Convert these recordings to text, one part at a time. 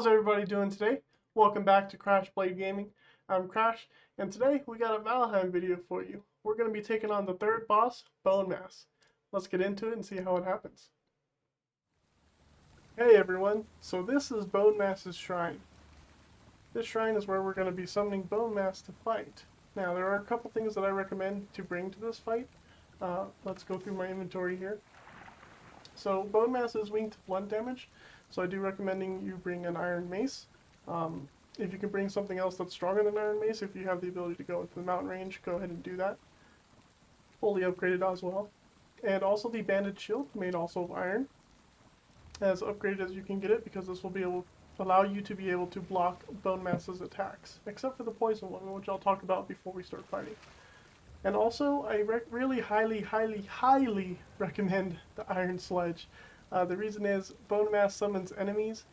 How's everybody doing today? Welcome back to Crash Blade Gaming. I'm Crash, and today we got a Valheim video for you. We're going to be taking on the third boss, Bonemass. Let's get into it and see how it happens. Hey everyone, so this is Bonemass's shrine. This shrine is where we're going to be summoning Bonemass to fight. Now there are a couple things that I recommend to bring to this fight. Let's go through my inventory here. So Bonemass is weak to blunt damage, so I do recommending you bring an iron mace. If you can bring something else that's stronger than iron mace, if you have the ability to go into the mountain range, go ahead and do that. Fully upgraded as well. And also the banded shield, made also of iron, as upgraded as you can get it, because this will be able allow you to be able to block Bonemass's attacks, except for the poison one, which I'll talk about before we start fighting. And also, I really highly recommend the Iron Sledge. The reason is, Bonemass summons enemies,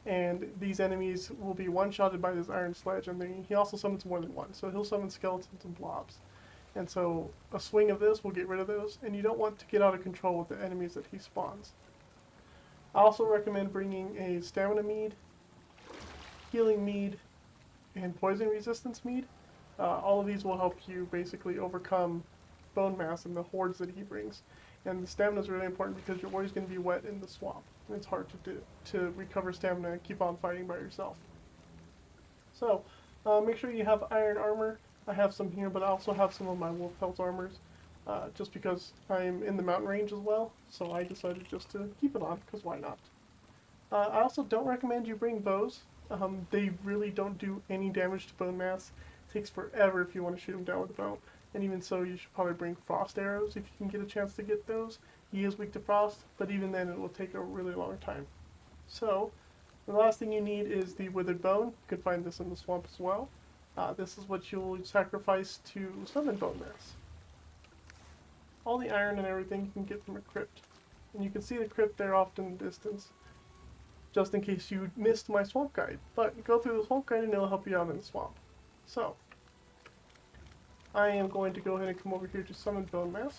and these enemies will be one-shotted by this Iron Sledge, and he also summons more than one, so he'll summon skeletons and blobs. And so, a swing of this will get rid of those, and you don't want to get out of control with the enemies that he spawns. I also recommend bringing a stamina mead, healing mead, and poison resistance mead. All of these will help you basically overcome Bonemass and the hordes that he brings. And the stamina is really important because you're always going to be wet in the swamp. And it's hard to recover stamina and keep on fighting by yourself. So, make sure you have iron armor. I have some here, but I also have some of my wolf pelt armors. Just because I'm in the mountain range as well, so I decided just to keep it on, because why not? I also don't recommend you bring bows. They really don't do any damage to Bonemass. It takes forever if you want to shoot him down with a bow. And even so, you should probably bring frost arrows if you can get a chance to get those. He is weak to frost, but even then it will take a really long time. So, the last thing you need is the withered bone. You can find this in the swamp as well. This is what you'll sacrifice to summon Bonemass. All the iron and everything you can get from a crypt. And you can see the crypt there off in the distance, just in case you missed my swamp guide. But go through the swamp guide and it'll help you out in the swamp. So, I am going to go ahead and come over here to summon Bonemass.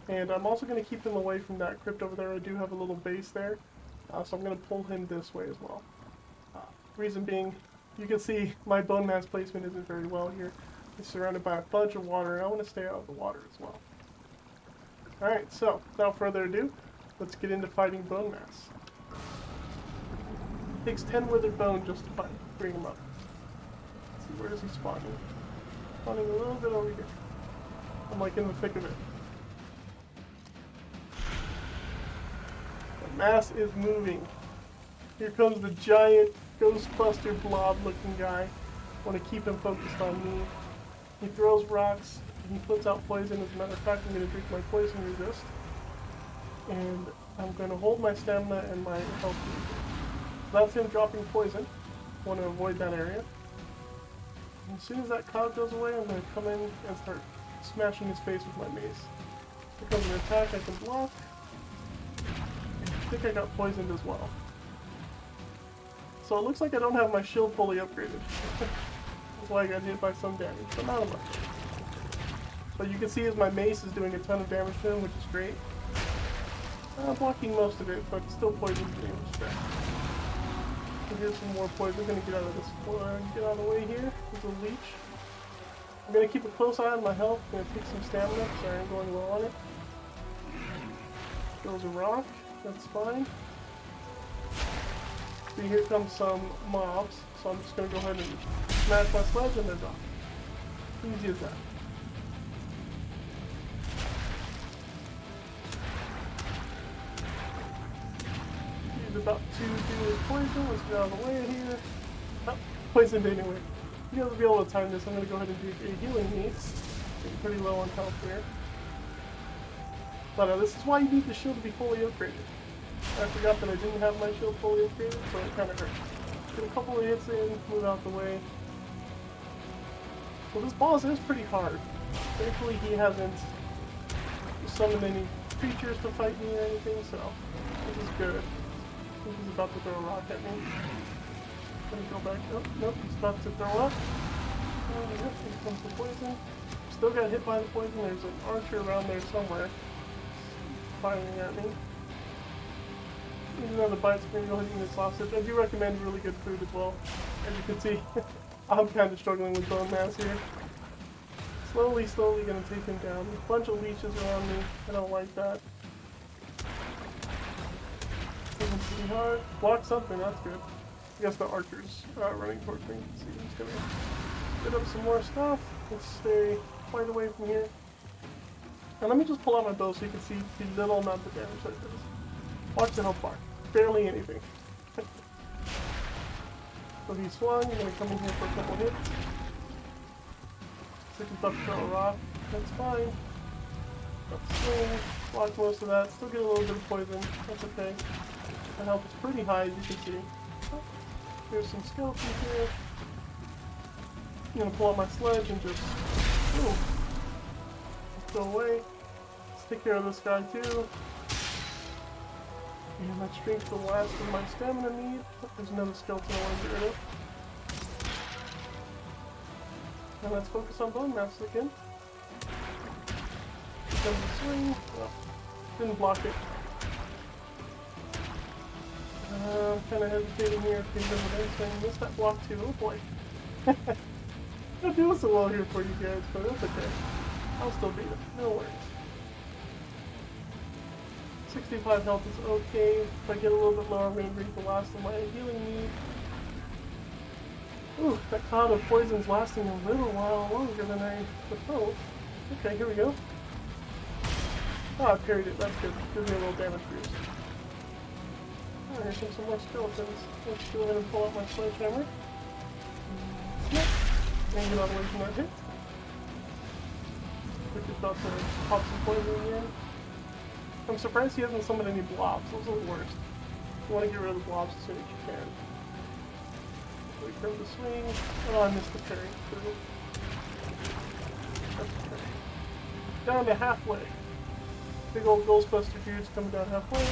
And I'm also going to keep him away from that crypt over there. I do have a little base there, so I'm going to pull him this way as well. Reason being, you can see my Bonemass placement isn't very well here. He's surrounded by a bunch of water, and I want to stay out of the water as well. Alright, so, without further ado, let's get into fighting Bonemass. It takes 10 withered bone just to bring him up. Let's see, where is he spawning? Spawning a little bit over here. I'm like in the thick of it. The mass is moving. Here comes the giant Ghostbuster blob looking guy. I want to keep him focused on me. He throws rocks, he puts out poison. As a matter of fact, I'm going to drink my poison resist. And I'm going to hold my stamina and my health. So that's him dropping poison. I want to avoid that area. And as soon as that cloud goes away, I'm going to come in and start smashing his face with my mace. Here comes an attack I can block. I think I got poisoned as well. So it looks like I don't have my shield fully upgraded. That's why I got hit by some damage, but not much. But you can see as my mace is doing a ton of damage to him, which is great. I'm blocking most of it, but still poison's getting distracted. So here's some more poison. I'm gonna get out of this. Get out of the way here. There's a leech. I'm gonna keep a close eye on my health. I'm gonna take some stamina, so I am going low on it. Goes a rock. That's fine. See, here comes some mobs, so I'm just gonna go ahead and smash my sledge and they're done. Easy as that. He's about to do his poison. Let's get out of the way here. Oh, poisoned anyway. You guys will be able to time this. I'm going to go ahead and do a healing meat. Getting pretty low on health here. But this is why you need the shield to be fully upgraded. I forgot that I didn't have my shield fully upgraded, so it kind of hurt. Get a couple of hits in, move out the way. Well, this boss is pretty hard. Thankfully, he hasn't summoned any creatures to fight me or anything, so this is good. I think he's about to throw a rock at me. Gonna go back. Oh, nope, he's about to throw up. Oh, yep, here comes the poison. Still got hit by the poison. There's an archer around there somewhere firing at me. Need another bite, so I'm gonna go ahead and eat a sausage. I do recommend really good food as well. As you can see, I'm kind of struggling with bone mass here. Slowly gonna take him down. A bunch of leeches around me. I don't like that. Hitting pretty hard. Block something, that's good. I guess the archer's running towards me. Let's see, he's gonna get up some more stuff. Let's stay quite away from here. And let me just pull out my bow so you can see the little amount of damage that it does. Watch the health bar. Barely anything. So he swung, I'm gonna come in here for a couple hits. Sick and tough to throw a rock. That's fine. Up swing, block most of that. Still get a little bit of poison. That's okay. My health is pretty high, as you can see. Oh, there's some skeletons here. I'm gonna pull out my sledge and just go away. Let's take care of this guy too. And that strength the last of my stamina need. Oh, there's another skeleton I want to get rid of. And let's focus on Bonemass again. Here comes the swing. Oh, didn't block it. I'm kind of hesitating here if he's over there, saying missed that block too. Oh boy. I'm doing so well here for you guys, but that's okay. I'll still beat it. No worries. 65 health is okay. If I get a little bit lower, I'm going to drink the last of my healing need. Ooh, that cloud of poison's lasting a little while longer than I proposed. Okay, here we go. Oh, I parried it. That's good. Gives me a little damage boost. Oh, here's some more skeletons. Let's go ahead and pull out my sledgehammer. Snap. And get out of the way from that hit. Quickly about to pop some poison again. I'm surprised he hasn't summoned any blobs. Those are the worst. You want to get rid of the blobs as soon as you can. Wait for him to swing. Oh, I missed the parry. That's okay. Down to halfway. Big old Ghostbuster dude's coming down halfway.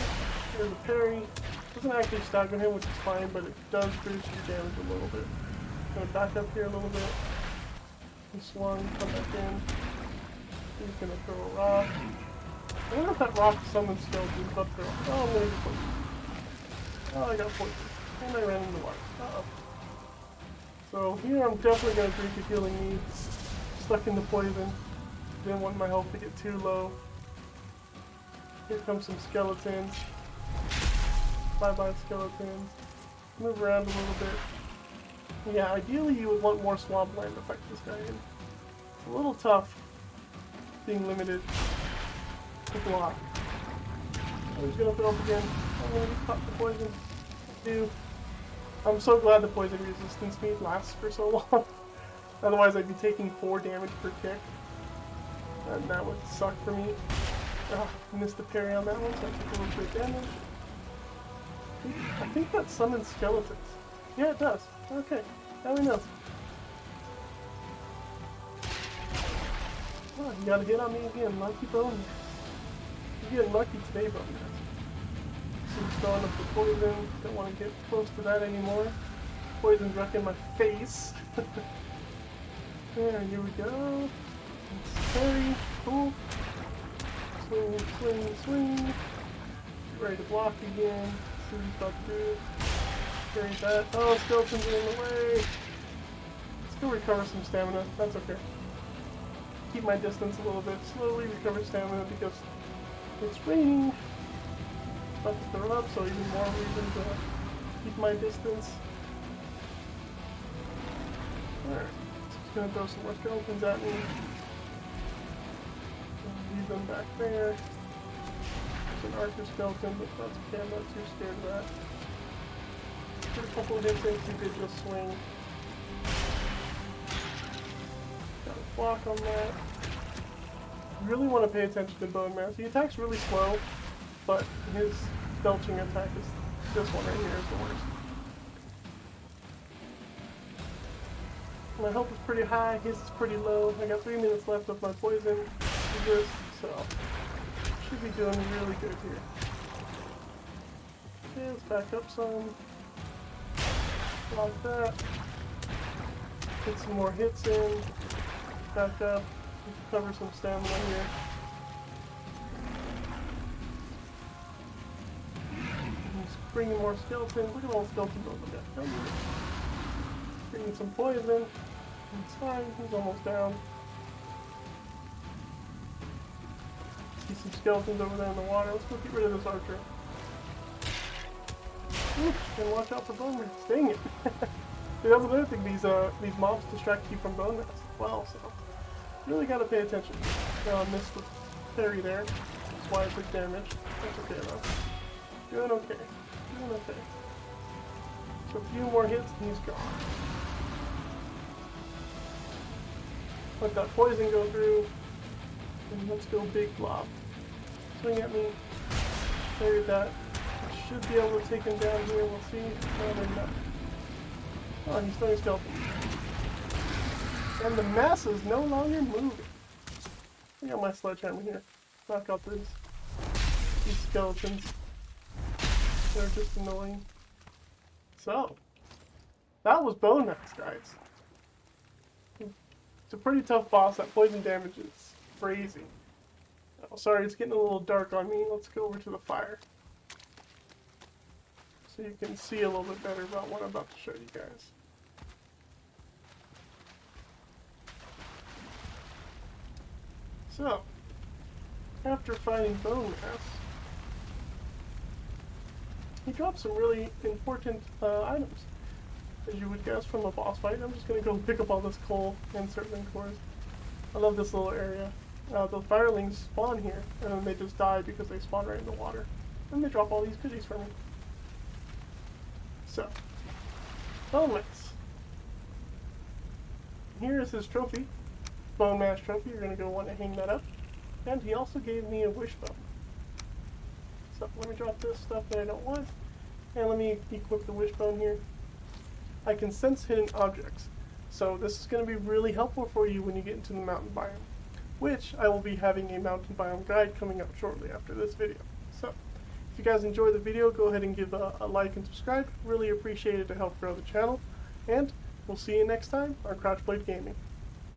Here's the parry. Doesn't actually stagger him, which is fine, but it does boost your damage a little bit. I'm gonna back up here a little bit. He swung, come back in. He's gonna throw a rock. I wonder if that rock summons skeletons, but throw. Oh, I'm gonna get poisoned. Oh, I got poisoned. And I ran into water. Uh-oh. So here I'm definitely gonna drink a healing need. Stuck in the poison. Didn't want my health to get too low. Here comes some skeletons. Bye-bye skeletons. Move around a little bit. Yeah, ideally you would want more swampland to fight this guy in. It's a little tough being limited to block. Oh, he's gonna throw up again. I'm gonna get caught the poison. Dude. I'm so glad the poison resistance meat lasts for so long. Otherwise I'd be taking 4 damage per kick. And that would suck for me. Ah, missed the parry on that one, so I took a little bit of damage. I think that summons skeletons. Yeah, it does. Okay, now we know. Oh, you got a hit on me again. Lucky Bonemass. You're getting lucky today, Bonemass. So he's throwing up the poison. Don't want to get close to that anymore. Poison's wrecking my face. There, here we go. Let's parry. Cool. Swing, swing, swing. Get ready to block again. See what he's about to do. Parry that. Oh, skeletons are in the way. Let's go recover some stamina. That's okay. Keep my distance a little bit. Slowly recover stamina because it's raining. About to throw up, so even more reason to keep my distance. Alright. Just gonna throw some more skeletons at me. Leave them back there. There's an archer skeleton, but that's okay, I'm not too scared of that. Get a couple of hits in, he did just swing. Got a block on that. Really want to pay attention to Bonemass. He attacks really slow, but his belching attack is this one right here is the worst. My health is pretty high, his is pretty low. I got 3 minutes left of my poison. So should be doing really good here. Okay, let's back up some. Block that. Get some more hits in. Back up. Recover some stamina here. bringing more skeletons. Look at all the skeletons over there. Don't need it. Bringing some poison. It's fine. He's almost down. See some skeletons over there in the water. Let's go get rid of this archer. Oops, and watch out for Bonemass. Dang it. See, that's another thing. These mobs distract you from Bonemass as well, so really gotta pay attention. Now I missed the parry there. That's why I took damage. That's okay though. Doing okay. Doing okay. So a few more hits and he's gone. Let that poison go through. And let's go big blob. Swing at me. Parry that. I should be able to take him down here. We'll see. No, maybe not. Oh, he's throwing skeleton. And the mass is no longer moving. I got my sledgehammer here. Knock out these skeletons. They're just annoying. So, that was Bonemass, guys. It's a pretty tough boss. That poison damage is crazy. Oh, sorry, it's getting a little dark on me. Let's go over to the fire, so you can see a little bit better about what I'm about to show you guys. So, after fighting Bonemass, he dropped some really important items. As you would guess from a boss fight, I'm just going to go pick up all this coal and certain cores. I love this little area. The firelings spawn here, and then they just die because they spawn right in the water. And they drop all these goodies for me. So, Bonemass. Here is his trophy. Bonemass trophy. You're going to go want to hang that up. And he also gave me a wishbone. So, let me drop this stuff that I don't want. And let me equip the wishbone here. I can sense hidden objects. So this is going to be really helpful for you when you get into the mountain biome, which I will be having a mountain biome guide coming up shortly after this video. So if you guys enjoyed the video, go ahead and give a like and subscribe. Really appreciate it to help grow the channel. And we'll see you next time on Crouchblade Gaming.